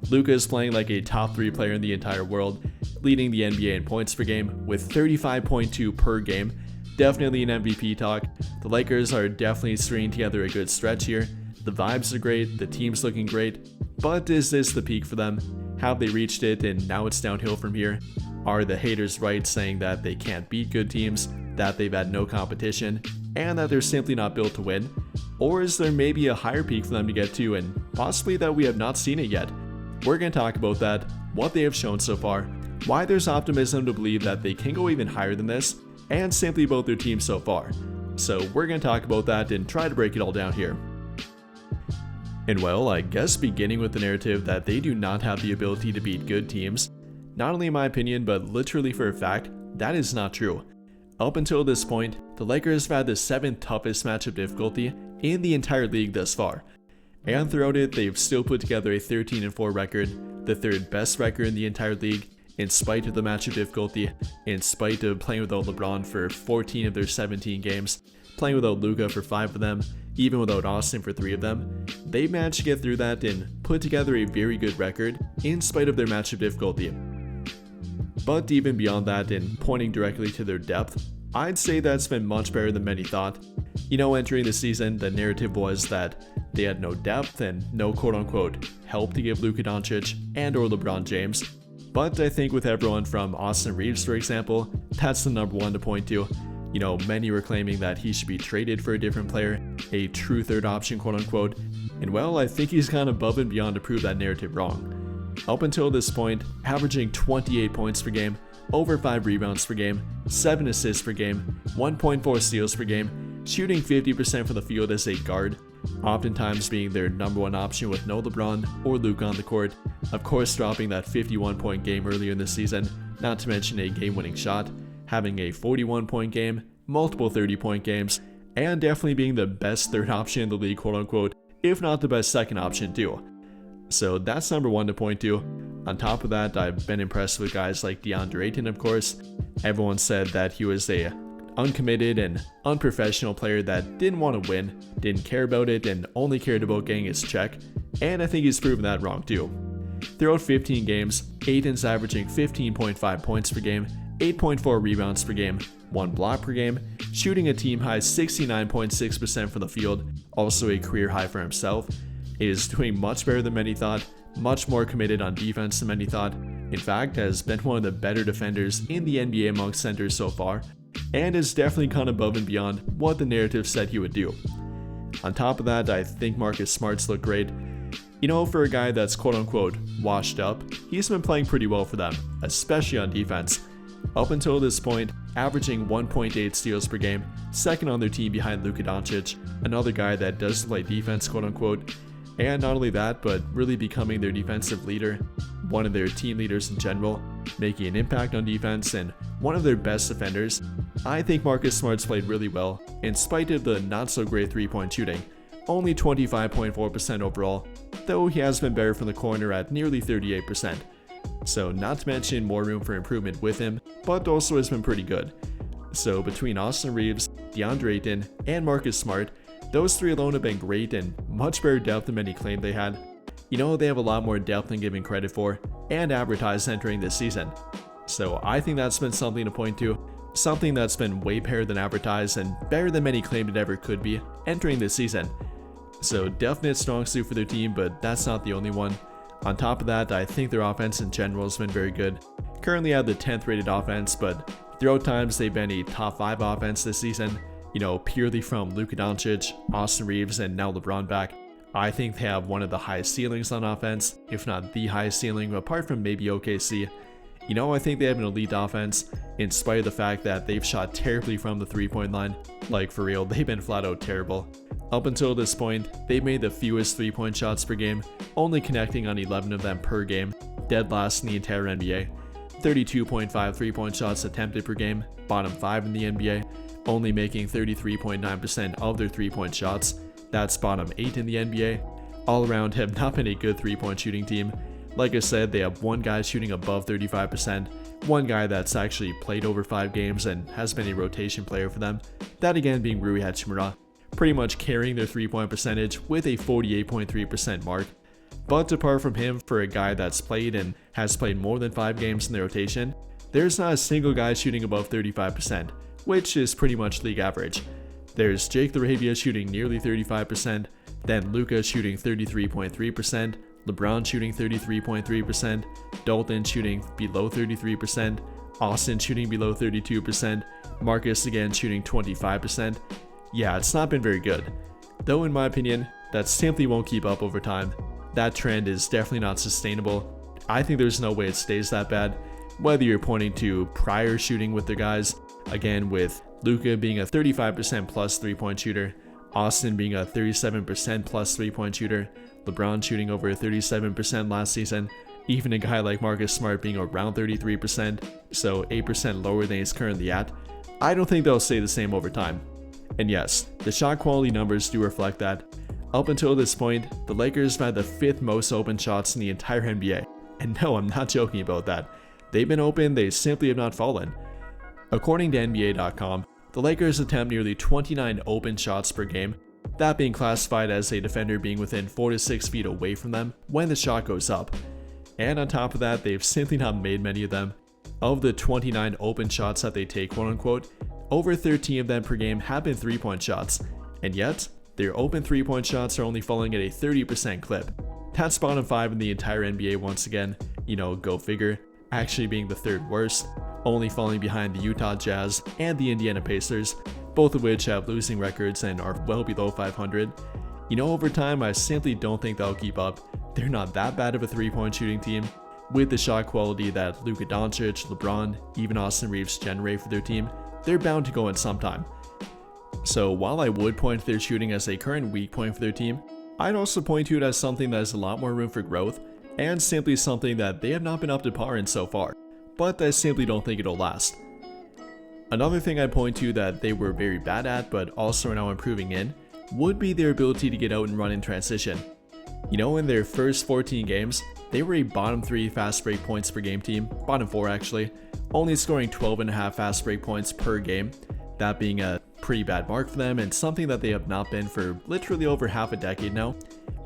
Luka is playing like a top 3 player in the entire world, leading the NBA in points per game with 35.2 per game. Definitely an MVP talk. The Lakers are definitely stringing together a good stretch here. The vibes are great, the team's looking great, but is this the peak for them? Have they reached it and now it's downhill from here? Are the haters right saying that they can't beat good teams, that they've had no competition, and that they're simply not built to win? Or is there maybe a higher peak for them to get to and possibly that we have not seen it yet? We're going to talk about that, what they have shown so far, why there's optimism to believe that they can go even higher than this, and simply about their team so far. So we're going to talk about that and try to break it all down here. And well, I guess beginning with the narrative that they do not have the ability to beat good teams, not only in my opinion, but literally for a fact, that is not true. Up until this point, the Lakers have had the 7th toughest matchup difficulty in the entire league thus far. And throughout it, they've still put together a 13-4 record, the 3rd best record in the entire league, in spite of the matchup difficulty, in spite of playing without LeBron for 14 of their 17 games, playing without Luka for 5 of them, even without Austin for 3 of them. They managed to get through that and put together a very good record in spite of their matchup difficulty. But even beyond that, and pointing directly to their depth, I'd say that's been much better than many thought. You know, entering the season, the narrative was that they had no depth and no quote-unquote help to give Luka Doncic and or LeBron James. But I think with everyone from Austin Reeves, for example, that's the number one to point to. You know, many were claiming that he should be traded for a different player, a true 3rd option quote-unquote, and well, I think he's gone above and beyond to prove that narrative wrong. Up until this point, averaging 28 points per game, over 5 rebounds per game, 7 assists per game, 1.4 steals per game, shooting 50% from the field as a guard, oftentimes being their number 1 option with no LeBron or Luka on the court, of course dropping that 51-point game earlier in the season, not to mention a game-winning shot, having a 41-point game, multiple 30-point games, and definitely being the best 3rd option in the league quote-unquote, if not the best 2nd option too. So that's number 1 to point to. On top of that, I've been impressed with guys like DeAndre Ayton, of course. Everyone said that he was a uncommitted and unprofessional player that didn't want to win, didn't care about it, and only cared about getting his check, and I think he's proven that wrong too. Throughout 15 games, Ayton's averaging 15.5 points per game, 8.4 rebounds per game, 1 block per game, shooting a team high 69.6% from the field, also a career high for himself, is doing much better than many thought, much more committed on defense than many thought, in fact has been one of the better defenders in the NBA amongst centers so far, and has definitely gone above and beyond what the narrative said he would do. On top of that, I think Marcus Smart's look great. You know, for a guy that's quote-unquote washed up, he's been playing pretty well for them, especially on defense. Up until this point, averaging 1.8 steals per game, 2nd on their team behind Luka Doncic, another guy that does play defense quote-unquote, and not only that, but really becoming their defensive leader, one of their team leaders in general, making an impact on defense, and one of their best defenders. I think Marcus Smart's played really well, in spite of the not-so-great 3-point shooting, only 25.4% overall, though he has been better from the corner at nearly 38%. So not to mention more room for improvement with him, but also has been pretty good. So between Austin Reeves, DeAndre Ayton, and Marcus Smart, those 3 alone have been great and much better depth than many claimed they had. You know, they have a lot more depth than given credit for, and advertised entering this season. So I think that's been something to point to, something that's been way better than advertised and better than many claimed it ever could be entering this season. So definite strong suit for their team, but that's not the only one. On top of that, I think their offense in general has been very good. Currently at the 10th rated offense, but throughout times they've been a top 5 offense this season. You know, purely from Luka Doncic, Austin Reeves, and now LeBron back. I think they have one of the highest ceilings on offense, if not the highest ceiling, apart from maybe OKC. You know, I think they have an elite offense, in spite of the fact that they've shot terribly from the 3-point line. Like, for real, they've been flat out terrible. Up until this point, they've made the fewest 3-point shots per game, only connecting on 11 of them per game, dead last in the entire NBA. 32.5 3-point shots attempted per game, bottom 5 in the NBA, only making 33.9% of their 3-point shots, that's bottom 8 in the NBA. All around have not been a good 3-point shooting team. Like I said, they have one guy shooting above 35%, one guy that's actually played over 5 games and has been a rotation player for them, that again being Rui Hachimura, pretty much carrying their 3-point percentage with a 48.3% mark. But apart from him, for a guy that's played and has played more than 5 games in the rotation, there's not a single guy shooting above 35%, which is pretty much league average. There's Jake LaRavia shooting nearly 35%, then Luka shooting 33.3%, LeBron shooting 33.3%, Dalton shooting below 33%, Austin shooting below 32%, Marcus again shooting 25%. Yeah, it's not been very good. Though in my opinion, that simply won't keep up over time. That trend is definitely not sustainable. I think there's no way it stays that bad. Whether you're pointing to prior shooting with the guys, again with Luka being a 35% plus 3-point shooter, Austin being a 37% plus 3-point shooter, LeBron shooting over 37% last season, even a guy like Marcus Smart being around 33%, so 8% lower than he's currently at, I don't think they'll stay the same over time. And yes, the shot quality numbers do reflect that. Up until this point, the Lakers have had the 5th most open shots in the entire NBA. And no, I'm not joking about that. They've been open, they simply have not fallen. According to NBA.com, the Lakers attempt nearly 29 open shots per game, that being classified as a defender being within 4 to 6 feet away from them when the shot goes up. And on top of that, they've simply not made many of them. Of the 29 open shots that they take, quote unquote, over 13 of them per game have been 3-point shots, and yet, their open 3-point shots are only falling at a 30% clip. That's bottom 5 in the entire NBA once again, go figure, actually being the 3rd worst, only falling behind the Utah Jazz and the Indiana Pacers, both of which have losing records and are well below 500. Over time, I simply don't think they'll keep up. They're not that bad of a 3-point shooting team. With the shot quality that Luka Doncic, LeBron, even Austin Reeves generate for their team, they're bound to go in sometime. So while I would point to their shooting as a current weak point for their team, I'd also point to it as something that has a lot more room for growth, and simply something that they have not been up to par in so far, but I simply don't think it'll last. Another thing I'd point to that they were very bad at but also are now improving in, would be their ability to get out and run in transition. In their first 14 games, they were a bottom 3 fast break points per game team, bottom 4 actually, only scoring 12.5 fast break points per game, that being a pretty bad mark for them and something that they have not been for literally over half a decade now.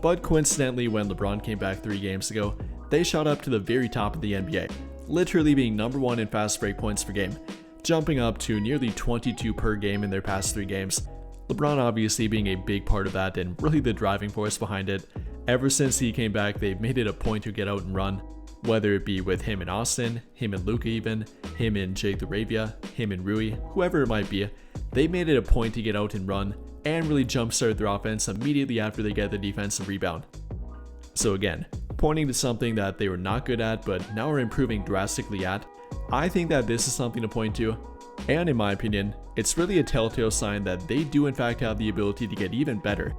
But coincidentally, when LeBron came back 3 games ago, they shot up to the very top of the NBA, literally being number 1 in fast break points per game, jumping up to nearly 22 per game in their past 3 games. LeBron obviously being a big part of that and really the driving force behind it. Ever since he came back, they've made it a point to get out and run, whether it be with him and Austin, him and Luka even, him and Jake LaRavia, him and Rui, whoever it might be. They made it a point to get out and run and really jumpstart their offense immediately after they get the defensive rebound. So again, pointing to something that they were not good at but now are improving drastically at, I think that this is something to point to, and in my opinion, it's really a telltale sign that they do in fact have the ability to get even better.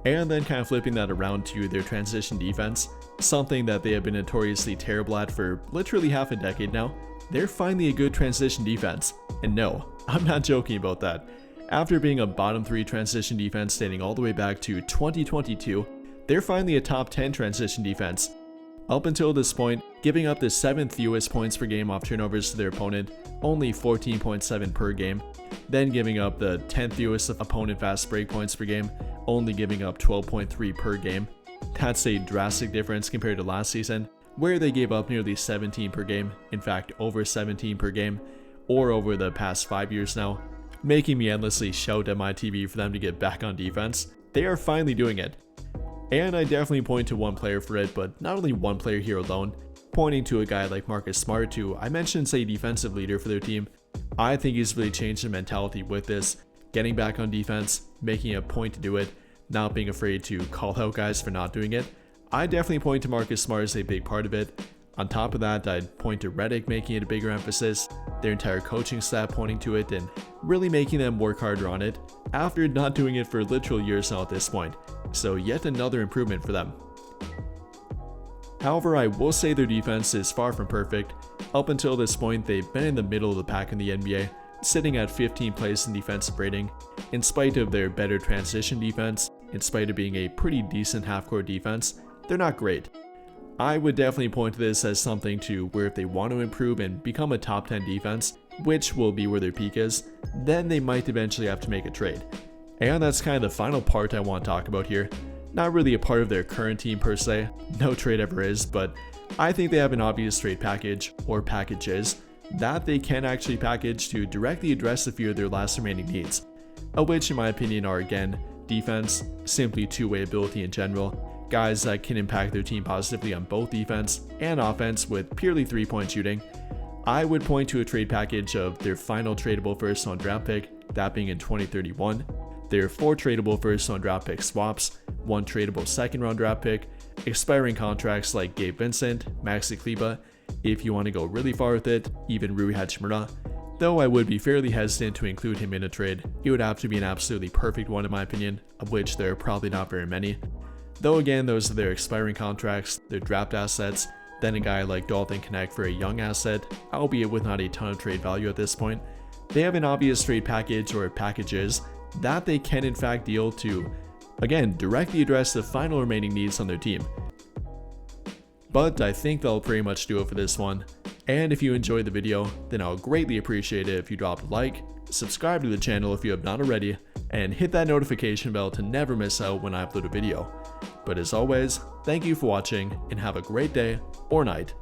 And then kind of flipping that around to their transition defense, something that they have been notoriously terrible at for literally half a decade now, they're finally a good transition defense. And no, I'm not joking about that. After being a bottom 3 transition defense dating all the way back to 2022, they're finally a top 10 transition defense. Up until this point, giving up the 7th fewest points per game off turnovers to their opponent, only 14.7 per game, then giving up the 10th fewest opponent fast break points per game, only giving up 12.3 per game. That's a drastic difference compared to last season, where they gave up nearly 17 per game, in fact over 17 per game, or over the past 5 years now, making me endlessly shout at my TV for them to get back on defense. They are finally doing it. And I definitely point to one player for it, but not only one player here alone, pointing to a guy like Marcus Smart, who I mentioned is a defensive leader for their team. I think he's really changed the mentality with this, getting back on defense, making a point to do it, not being afraid to call out guys for not doing it. I definitely point to Marcus Smart as a big part of it. On top of that, I'd point to Redick making it a bigger emphasis, their entire coaching staff pointing to it and really making them work harder on it, after not doing it for literal years now at this point. So yet another improvement for them. However, I will say their defense is far from perfect. Up until this point, they've been in the middle of the pack in the NBA, sitting at 15th place in defensive rating. In spite of their better transition defense, in spite of being a pretty decent half-court defense, they're not great. I would definitely point to this as something to where if they want to improve and become a top 10 defense, which will be where their peak is, then they might eventually have to make a trade. And that's kind of the final part I want to talk about here. not really a part of their current team per se, no trade ever is, but I think they have an obvious trade package, or packages, that they can actually package to directly address a few of their last remaining needs, which in my opinion are again, defense, simply two-way ability in general, guys that can impact their team positively on both defense and offense with purely 3-point shooting. I would point to a trade package of their final tradable first round draft pick, that being in 2031, their 4 tradable first round draft pick swaps, 1 tradable second round draft pick, expiring contracts like Gabe Vincent, Maxi Kleber, if you want to go really far with it, even Rui Hachimura. Though I would be fairly hesitant to include him in a trade, it would have to be an absolutely perfect one in my opinion, of which there are probably not very many. Though again, those are their expiring contracts, their draft assets, then a guy like Dalton Knecht for a young asset, albeit with not a ton of trade value at this point. They have an obvious trade package or packages that they can in fact deal to, again, directly address the final remaining needs on their team. But I think that'll pretty much do it for this one. And if you enjoyed the video, then I'll greatly appreciate it if you drop a like, subscribe to the channel if you have not already, and hit that notification bell to never miss out when I upload a video. But as always, thank you for watching and have a great day or night.